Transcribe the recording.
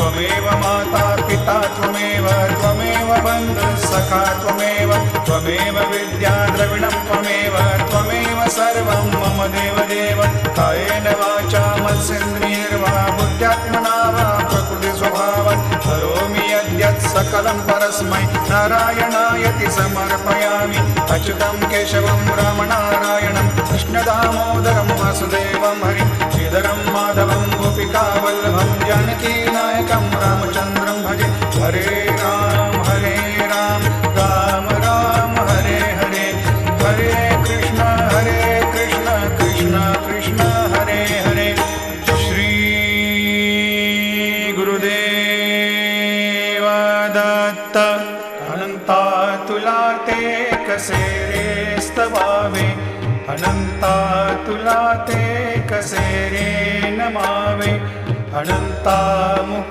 त्वमेव माता पिता त्वमेव बन्धुः सखा त्वमेव विद्या द्रविणं त्वमेव सर्वं मम देवदेव कायेन वाचा मनसेन्द्रियैर्वा बुद्ध्यात्मना वा प्रकृतिस्वभावात् करोमि यद्यत् सकलं परस्मै नारायणायति समर्पयामि अच्युतं केशवं रामनारायणं कृष्णदामोदरं वासुदेवं हरिं श्रीधरं माधवं गोपिकावल्लभं जानकीनायकं रामचन्द्रं भजे हरे राम राम राम हरे हरे हरे कृष्ण कृष्ण कृष्ण हरे हरे श्री गुरुदेव दत्त अनंता तुला ते कसे रे स्तवावे अनंता तुला ते कसे रे नमावे अनंता